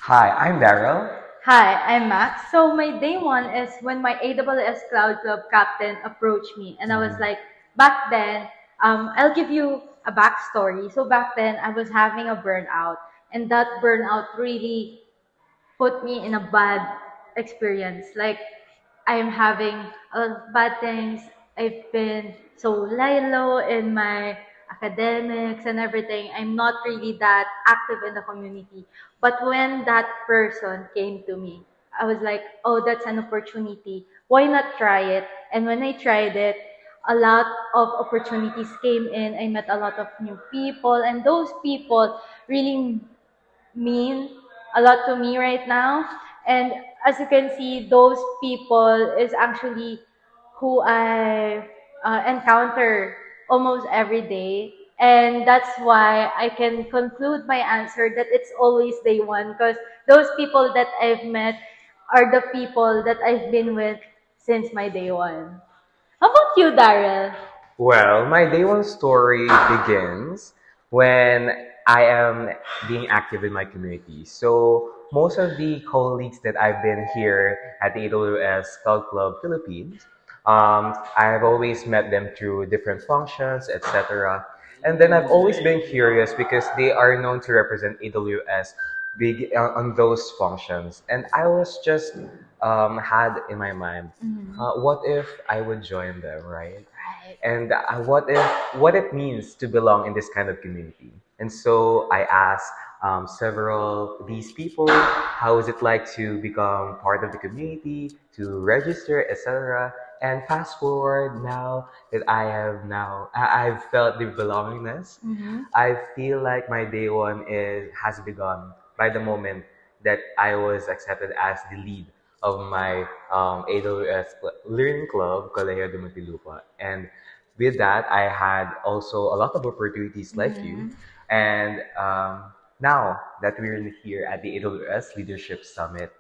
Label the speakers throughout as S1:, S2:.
S1: Hi, I'm Daryl.
S2: Hi, I'm Max. So my day one is when my AWS Cloud Club captain approached me, and I was
S1: Mhm.
S2: like, back then, I'll give you a backstory. So back then, I was having a burnout, and that burnout really put me in a bad experience. Like I'm having a lot of bad things. I've been so low in my academics and everything. I'm not really that active in the community. But when that person came to me, I was like, oh, that's an opportunity. Why not try it? And when I tried it, a lot of opportunities came in. I met a lot of new people, and those people really mean a lot to me right now. And as you can see, those people is actually who I encounter almost every day. And that's why I can conclude my answer that it's always day one because those people that I've met are the people that I've been with since my day one. How about you, Daryl?
S1: Well, my day one story begins when I am being active in my community. So, most of the colleagues that I've been here at the AWS Cloud Club Philippines, I've always met them through different functions, etc. And then I've always been curious because they are known to represent AWS big on those functions. And I was just had in my mind,
S2: Mhm.
S1: what if I would join them, right?
S2: Right.
S1: And what it means to belong in this kind of community. And so I asked several these people, how is it like to become part of the community, to register, etc. And fast forward now that I've felt the belongingness.
S2: Mhm.
S1: I feel like my day one is has begun by the moment that I was accepted as the lead of my AWS Learning Club, Colegio de Muntinlupa. And with that, I had also a lot of opportunities like you.
S2: Mhm.
S1: And now that we're here at the AWS Leadership Summit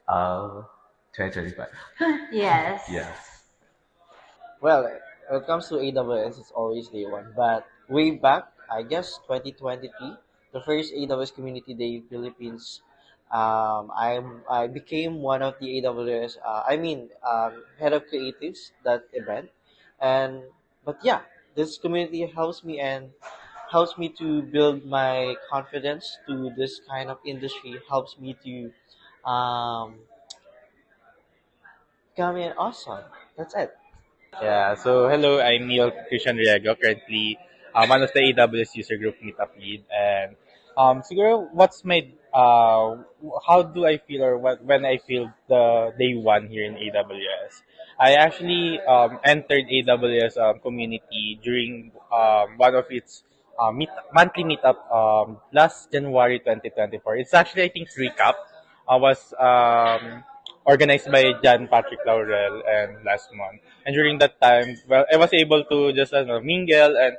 S1: of 2025.
S2: Yes.
S1: Yes.
S3: Well, when it comes to AWS, it's always day one. But way back, I guess 2023, the first AWS Community Day in Philippines, I became one of the AWS. Head of creatives that event, and but yeah, this community helps me to build my confidence to this kind of industry. Helps me to um, become an awesome. That's it.
S4: Yeah, so hello, I'm Neil Christian Riego, currently one of the AWS user group meetup lead. And siguro, how do I feel or when I feel the day one here in AWS? I actually entered AWS community during one of its monthly meetup last January 2024. It's actually, I think, recap. I was organized by John Patrick Laurel and last month. And during that time, well, I was able to just mingle and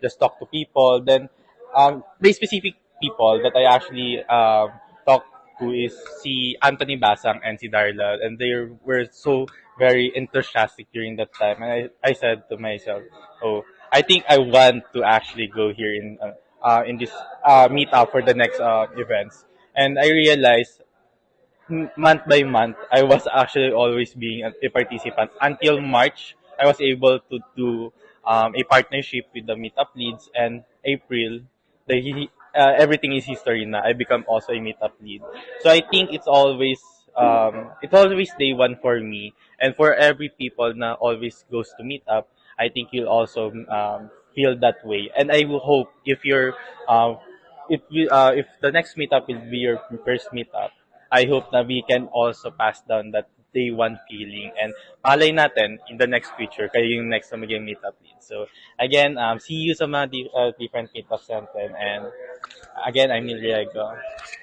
S4: just talk to people. Then, the specific people that I actually talked to is si Anthony Basang and si Darla, and they were so very enthusiastic during that time. And I said to myself, oh, I think I want to actually go here in this meetup for the next events. And I realized month by month, I was actually always being a participant. Until March, I was able to do a partnership with the Meetup Leads, and April, everything is history na. I become also a Meetup Lead. So I think it's always day one for me, and for every people na always goes to Meetup, I think you'll also feel that way. And I will hope uh, if the next meetup will be your first meetup, I hope that we can also pass down that day one feeling, and malay natin in the next future kayo yung next na maging meetup lead. So again, see you sa mga different meetups natin, and again, I'm Neil Riego.